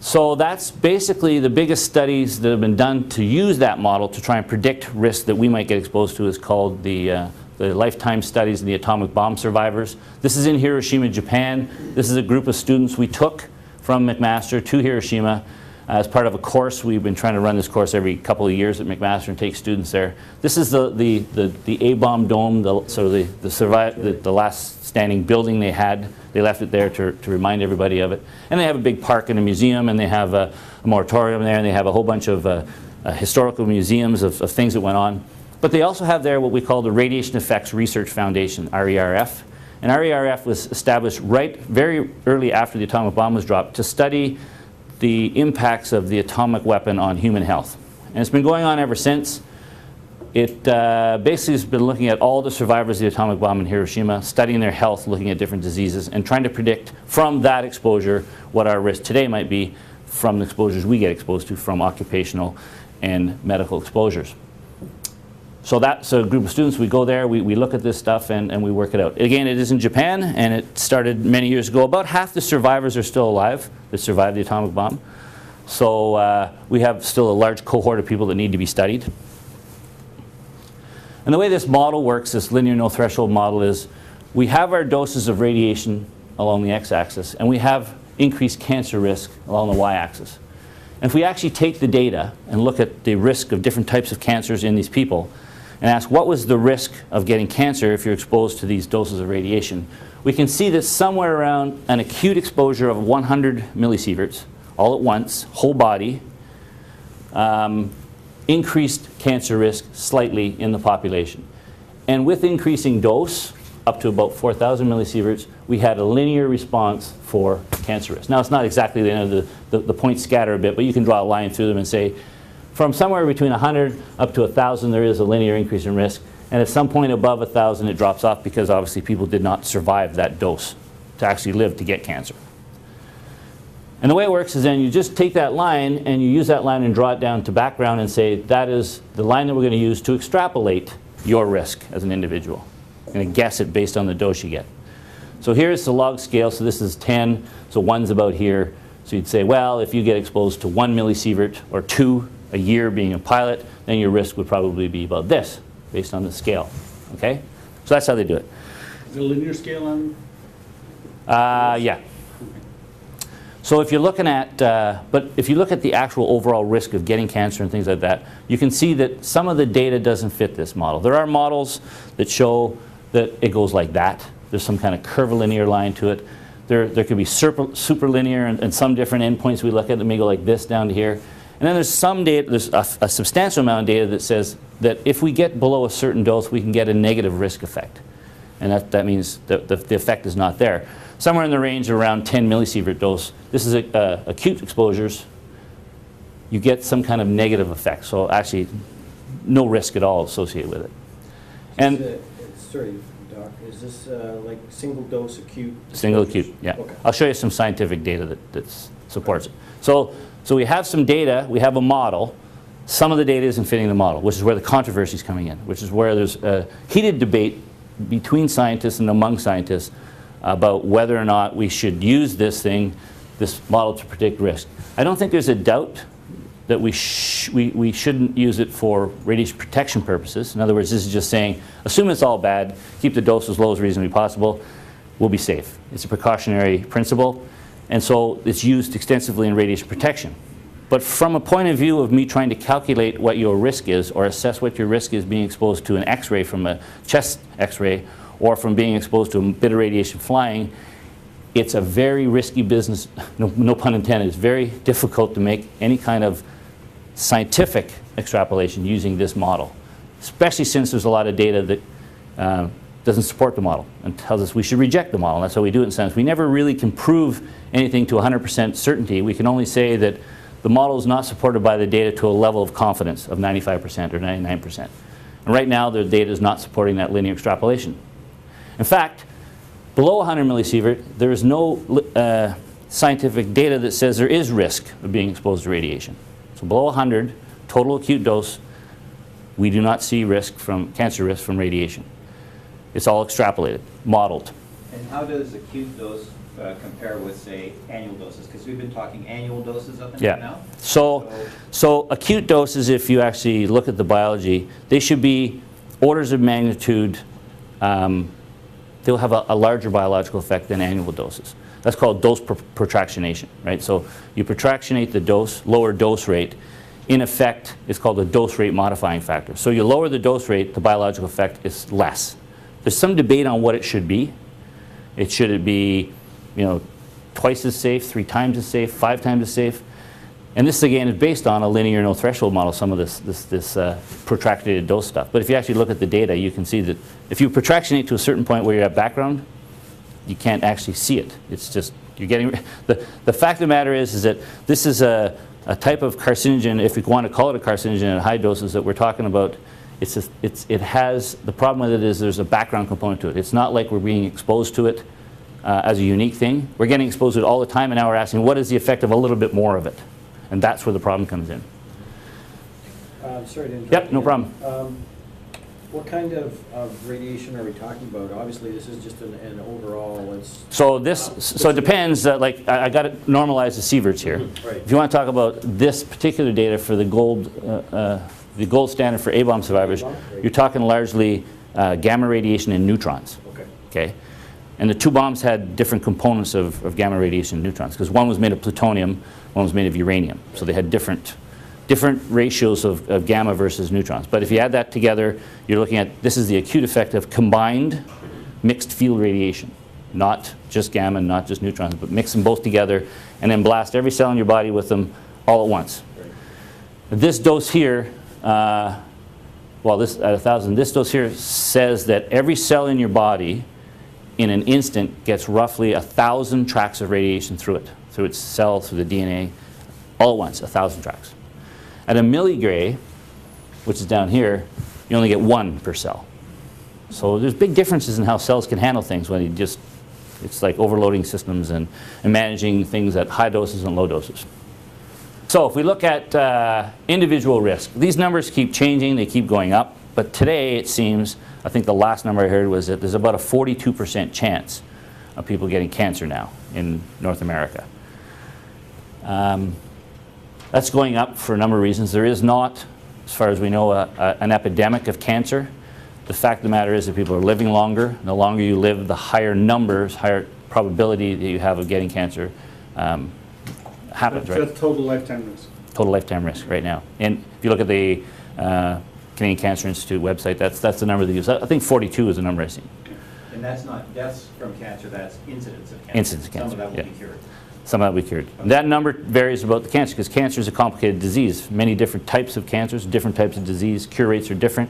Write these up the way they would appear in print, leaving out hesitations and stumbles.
So that's basically the biggest studies that have been done to use that model to try and predict risk that we might get exposed to is called the lifetime studies of the atomic bomb survivors. This is in Hiroshima, Japan. This is a group of students we took from McMaster to Hiroshima as part of a course. We've been trying to run this course every couple of years at McMaster and take students there. This is the A-bomb dome, the last standing building they had. They left it there to remind everybody of it. And they have a big park and a museum, and they have a moratorium there, and they have a whole bunch of historical museums of things that went on. But they also have there what we call the Radiation Effects Research Foundation, RERF. And RERF was established very early after the atomic bomb was dropped to study the impacts of the atomic weapon on human health. And it's been going on ever since. It basically has been looking at all the survivors of the atomic bomb in Hiroshima, studying their health, looking at different diseases, and trying to predict from that exposure what our risk today might be from the exposures we get exposed to from occupational and medical exposures. So that's a group of students. We go there, we look at this stuff, and we work it out. Again, it is in Japan, and it started many years ago. About half the survivors are still alive that survived the atomic bomb. So we have still a large cohort of people that need to be studied. And the way this model works, this linear no threshold model, is we have our doses of radiation along the x-axis, and we have increased cancer risk along the y-axis. And if we actually take the data and look at the risk of different types of cancers in these people and ask what was the risk of getting cancer if you're exposed to these doses of radiation, we can see that somewhere around an acute exposure of 100 millisieverts, all at once, whole body, increased cancer risk slightly in the population. And with increasing dose, up to about 4,000 millisieverts, we had a linear response for cancer risk. Now, it's not exactly the end of the points scatter a bit, but you can draw a line through them and say, from somewhere between 100 up to 1,000, there is a linear increase in risk. And at some point above 1,000, it drops off because obviously people did not survive that dose to actually live to get cancer. And the way it works is then you just take that line and you use that line and draw it down to background and say that is the line that we're going to use to extrapolate your risk as an individual. You're going to guess it based on the dose you get. So here's the log scale. So this is 10. So 1's about here. So you'd say, well, if you get exposed to 1 millisievert or 2 a year being a pilot, then your risk would probably be about this based on the scale. Okay? So that's how they do it. Is it a linear scale on? Yeah. So if you're looking at, but if you look at the actual overall risk of getting cancer and things like that, you can see that some of the data doesn't fit this model. There are models that show that it goes like that. There's some kind of curvilinear line to it. There could be superlinear and some different endpoints we look at that may go like this down to here. And then there's some data, there's a substantial amount of data that says that if we get below a certain dose, we can get a negative risk effect. And that means that the effect is not there. Somewhere in the range of around 10 millisievert dose. This is acute exposures. You get some kind of negative effect. So actually, no risk at all associated with it. And sorry, Doc, is this like single dose acute? Single acute, yeah. Okay. I'll show you some scientific data that supports it. So we have some data. We have a model. Some of the data isn't fitting the model, which is where the controversy is coming in, which is where there's a heated debate between scientists and among scientists about whether or not we should use this model to predict risk. I don't think there's a doubt that we shouldn't use it for radiation protection purposes. In other words, this is just saying, assume it's all bad, keep the dose as low as reasonably possible, we'll be safe. It's a precautionary principle, and so it's used extensively in radiation protection. But from a point of view of me trying to calculate what your risk is or assess what your risk is being exposed to an X-ray from a chest X-ray or from being exposed to a bit of radiation flying, it's a very risky business, no pun intended. It's very difficult to make any kind of scientific extrapolation using this model, especially since there's a lot of data that doesn't support the model and tells us we should reject the model. And that's how we do it in science. We never really can prove anything to 100% certainty. We can only say that the model is not supported by the data to a level of confidence of 95% or 99%. And right now, the data is not supporting that linear extrapolation. In fact, below 100 millisievert, there is no scientific data that says there is risk of being exposed to radiation. So below 100, total acute dose, we do not see cancer risk from radiation. It's all extrapolated, modeled. And how does acute dose compare with, say, annual doses? Because we've been talking annual doses up until Yeah. now. So acute doses, if you actually look at the biology, they should be orders of magnitude, they'll have a larger biological effect than annual doses. That's called dose protractionation, right? So you protractionate the dose, lower dose rate. In effect, it's called a dose rate modifying factor. So you lower the dose rate, the biological effect is less. There's some debate on what it should be. Should it be, twice as safe, 3 times as safe, 5 times as safe? And this again is based on a linear no threshold model, some of this protracted dose stuff. But if you actually look at the data, you can see that if you protractionate to a certain point where you're at background, you can't actually see it. It's just, you're getting, the fact of the matter is that this is a type of carcinogen, if you want to call it a carcinogen at high doses that we're talking about. It has, the problem with it is there's a background component to it. It's not like we're being exposed to it as a unique thing. We're getting exposed to it all the time, and now we're asking, what is the effect of a little bit more of it? And that's where the problem comes in. Sorry to interrupt. Yep, no problem. What kind of radiation are we talking about? Obviously, this is just an overall. So it depends. Like I got it normalized to sieverts here. Right. If you want to talk about this particular data for the gold standard for A-bomb survivors, you're talking largely gamma radiation and neutrons. Okay. And the 2 bombs had different components of gamma radiation and neutrons, because one was made of plutonium, one was made of uranium. So they had different ratios of gamma versus neutrons. But if you add that together, you're looking at, this is the acute effect of combined mixed field radiation. Not just gamma, not just neutrons, but mix them both together and then blast every cell in your body with them all at once. Right. This dose here, this at 1,000, this dose here says that every cell in your body in an instant gets roughly 1,000 tracks of radiation through it, through its cell, through the DNA, all at once, 1,000 tracks. At a milligray, which is down here, you only get 1 per cell. So there's big differences in how cells can handle things when it's like overloading systems and managing things at high doses and low doses. So if we look at individual risk, these numbers keep changing, they keep going up, but today it seems, I think the last number I heard was that there's about a 42% chance of people getting cancer now in North America. That's going up for a number of reasons. There is not, as far as we know, an epidemic of cancer. The fact of the matter is that people are living longer. The longer you live, the higher numbers, higher probability that you have of getting cancer happens, right? That's total lifetime risk. Total lifetime risk right now. And if you look at the Canadian Cancer Institute website, that's the number they use. I think 42 is the number I've seen. And that's not deaths from cancer, that's incidence of cancer. Incidence of cancer, Some of that will yeah. be cured. Some of that we cured. That number varies about the cancer, because cancer is a complicated disease. Many different types of cancers, different types of disease. Cure rates are different.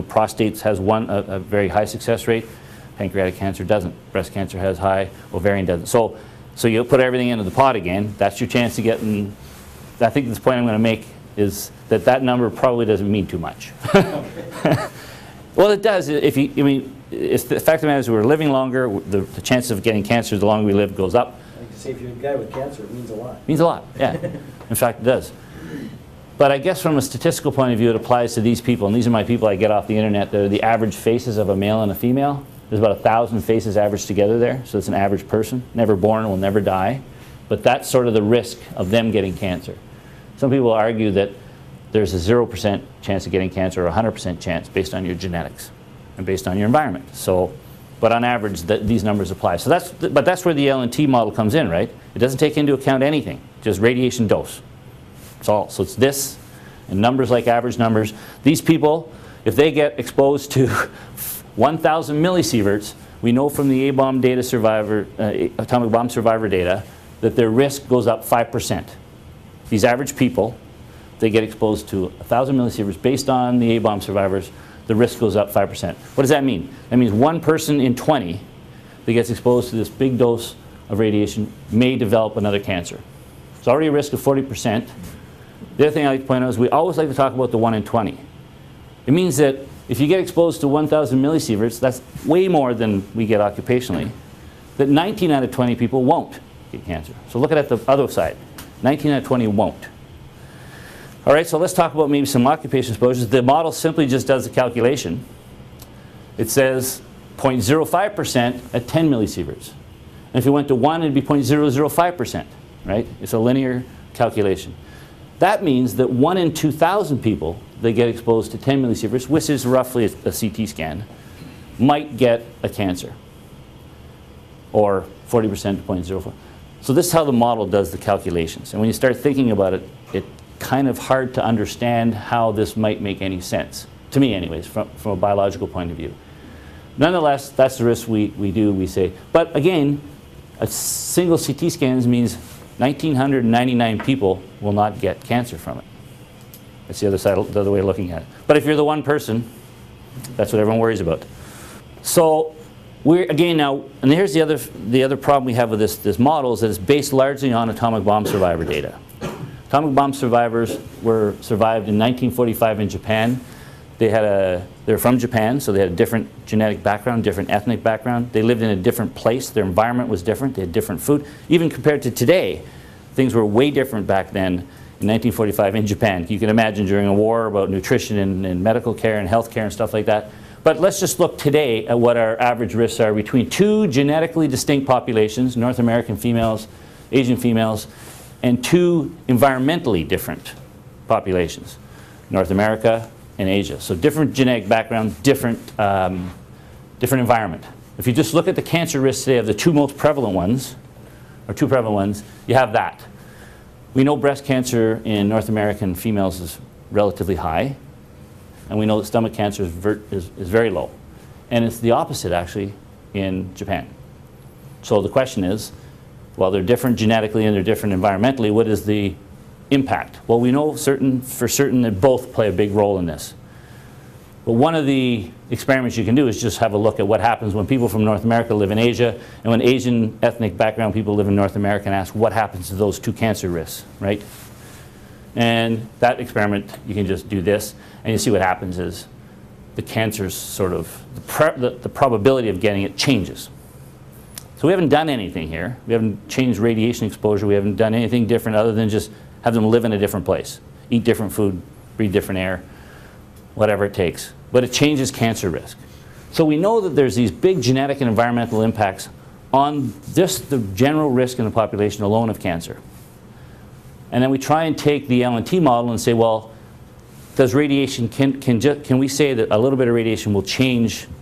Prostate has a very high success rate. Pancreatic cancer doesn't. Breast cancer has high. Ovarian doesn't. So you put everything into the pot again. That's your chance to get in. I think this point I'm going to make is that number probably doesn't mean too much. Well, it does. It's the fact of the matter is we're living longer. The chances of getting cancer, the longer we live, goes up. Like to say, if you're a guy with cancer, it means a lot. It means a lot, yeah. In fact, it does. But I guess from a statistical point of view, it applies to these people. And these are my people I get off the internet. They're the average faces of a male and a female. There's about 1,000 faces averaged together there. So it's an average person. Never born, will never die. But that's sort of the risk of them getting cancer. Some people argue that there's a 0% chance of getting cancer or a 100% chance based on your genetics and based on your environment. So, but on average, these numbers apply. So that's where the LNT model comes in, right? It doesn't take into account anything, just radiation dose. That's all. So it's this and numbers like average numbers. These people, if they get exposed to 1,000 millisieverts, we know from the A-bomb data survivor, atomic bomb survivor data, that their risk goes up 5%. These average people, they get exposed to 1,000 millisieverts based on the A-bomb survivors, the risk goes up 5%. What does that mean? That means 1 person in 20 that gets exposed to this big dose of radiation may develop another cancer. It's already a risk of 40%. The other thing I like to point out is we always like to talk about the 1 in 20. It means that if you get exposed to 1,000 millisieverts, that's way more than we get occupationally, that 19 out of 20 people won't get cancer. So look at the other side. 19 out of 20 won't. All right, so let's talk about maybe some occupation exposures. The model simply just does the calculation. It says 0.05% at 10 millisieverts. And if you went to 1, it'd be 0.005%, right? It's a linear calculation. That means that 1 in 2,000 people that get exposed to 10 millisieverts, which is roughly a CT scan, might get a cancer, or 40% to 0.04. So this is how the model does the calculations. And when you start thinking about it, it's kind of hard to understand how this might make any sense, to me anyways, from a biological point of view. Nonetheless, that's the risk we say. But again, a single CT scans means 1,999 people will not get cancer from it. That's the other side, the other way of looking at it. But if you're the one person, that's what everyone worries about. So again now, and here's the other problem we have with this model is that it's based largely on atomic bomb survivor data. Atomic bomb survivors survived in 1945 in Japan. They're from Japan, so they had a different genetic background, different ethnic background. They lived in a different place. Their environment was different. They had different food. Even compared to today, things were way different back then in 1945 in Japan. You can imagine during a war about nutrition and medical care and health care and stuff like that. But let's just look today at what our average risks are between two genetically distinct populations, North American females, Asian females, and two environmentally different populations, North America and Asia. So different genetic background, different environment. If you just look at the cancer risks today of the two most prevalent ones, or two prevalent ones, you have that. We know breast cancer in North American females is relatively high, and we know that stomach cancer is very low. And it's the opposite actually in Japan. So the question is, well, they're different genetically and they're different environmentally, what is the impact? Well, we know for certain that both play a big role in this. But one of the experiments you can do is just have a look at what happens when people from North America live in Asia, and when Asian ethnic background people live in North America, and ask what happens to those two cancer risks, right? And that experiment, you can just do this, and you see what happens is the cancer's sort of, the probability of getting it changes. So we haven't done anything here. We haven't changed radiation exposure. We haven't done anything different other than just have them live in a different place, eat different food, breathe different air, whatever it takes. But it changes cancer risk. So we know that there's these big genetic and environmental impacts on just the general risk in the population alone of cancer. And then we try and take the LNT model and say, well, does radiation, can we say that a little bit of radiation will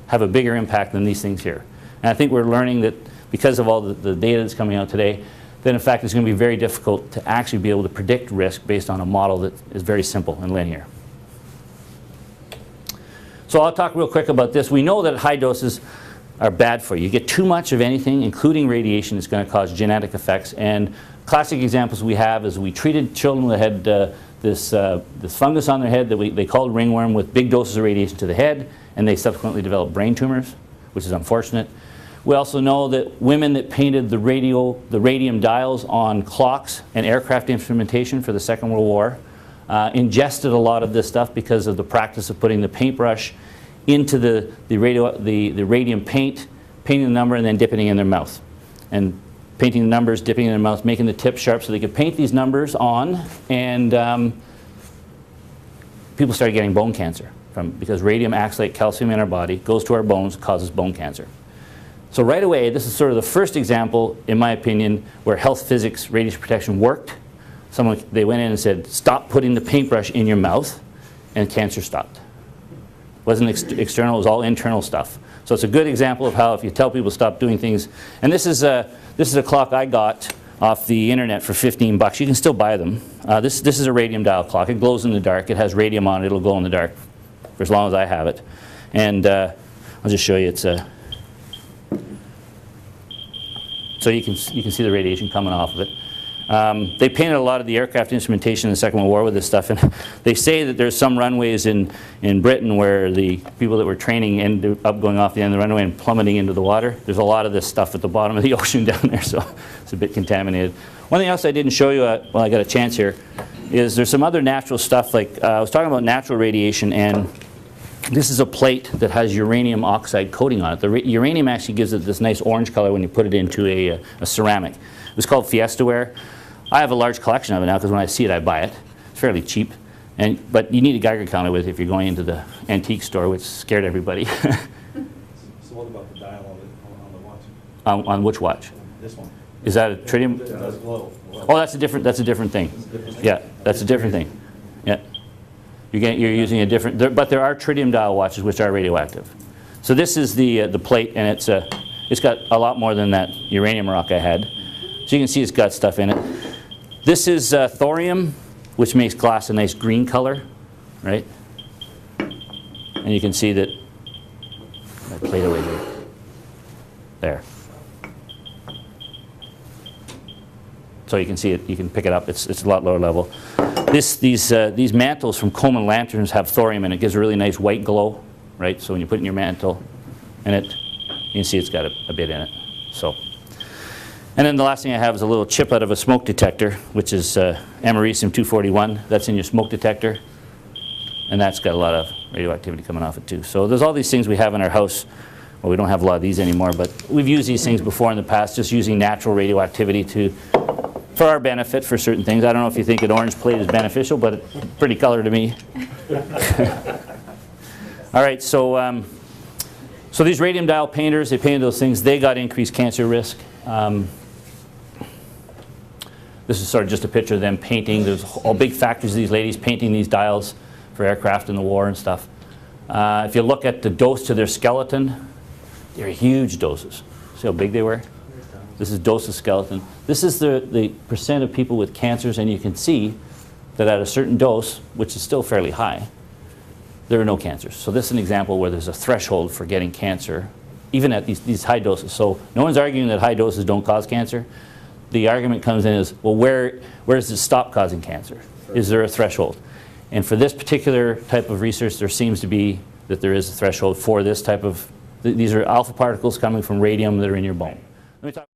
have a bigger impact than these things here? And I think we're learning that because of all the data that's coming out today, then in fact it's going to be very difficult to actually be able to predict risk based on a model that is very simple and linear. So I'll talk real quick about this. We know that high doses are bad for you. You get too much of anything, including radiation, is going to cause genetic effects. And classic examples we have is we treated children that had this fungus on their head that they called ringworm with big doses of radiation to the head, and they subsequently developed brain tumors, which is unfortunate. We also know that women that painted the radium dials on clocks and aircraft instrumentation for the Second World War ingested a lot of this stuff because of the practice of putting the paintbrush into the radium paint, painting the number, and then dipping it in their mouth. And painting the numbers, dipping it in their mouth, making the tip sharp so they could paint these numbers on, and people started getting bone cancer because radium acts like calcium in our body, goes to our bones, causes bone cancer. So right away, this is sort of the first example, in my opinion, where health physics radiation protection worked. They went in and said, stop putting the paintbrush in your mouth, and cancer stopped. It wasn't external, it was all internal stuff. So it's a good example of how if you tell people to stop doing things, and this is a clock I got off the internet for 15 bucks. You can still buy them. This is a radium dial clock. It glows in the dark. It has radium on it. It'll glow in the dark for as long as I have it. And I'll just show you. It's so you can see the radiation coming off of it. They painted a lot of the aircraft instrumentation in the Second World War with this stuff, and they say that there's some runways in Britain where the people that were training ended up going off the end of the runway and plummeting into the water. There's a lot of this stuff at the bottom of the ocean down there, so it's a bit contaminated. One thing else I didn't show you while I got a chance here is there's some other natural stuff, like I was talking about natural radiation, and this is a plate that has uranium oxide coating on it. The uranium actually gives it this nice orange color when you put it into a ceramic. It's called Fiestaware. I have a large collection of it now because when I see it, I buy it. It's fairly cheap, but you need a Geiger counter with it if you're going into the antique store, which scared everybody. So what about the dial on the watch. On which watch? This one. Is that a tritium? It does glow. Oh, that's a different thing. Yeah, that's a different thing. Yeah. You're using a different, but there are tritium dial watches which are radioactive. So this is the plate, and it's got a lot more than that uranium rock I had. So you can see it's got stuff in it. This is thorium, which makes glass a nice green color, right? And you can see that, that plate away there. So you can see it, you can pick it up, it's a lot lower level. These mantles from Coleman lanterns have thorium in it. It gives a really nice white glow, right? So when you put it in your mantle, and you can see it's got a bit in it. So, and then the last thing I have is a little chip out of a smoke detector, which is americium-241. That's in your smoke detector, and that's got a lot of radioactivity coming off it too. So there's all these things we have in our house. Well, we don't have a lot of these anymore, but we've used these things before in the past, just using natural radioactivity for our benefit for certain things. I don't know if you think an orange plate is beneficial, but it's a pretty color to me. All right, so these radium dial painters, they painted those things, they got increased cancer risk. This is sort of just a picture of them painting. There's all big factories of these ladies painting these dials for aircraft in the war and stuff. If you look at the dose to their skeleton, they're huge doses. See how big they were? This is dose of skeleton. This is the percent of people with cancers, and you can see that at a certain dose, which is still fairly high, there are no cancers. So this is an example where there's a threshold for getting cancer, even at these high doses. So no one's arguing that high doses don't cause cancer. The argument comes in is, well, where does it stop causing cancer? Is there a threshold? And for this particular type of research, there seems to be that there is a threshold for this type of, these are alpha particles coming from radium that are in your bone. Let me talk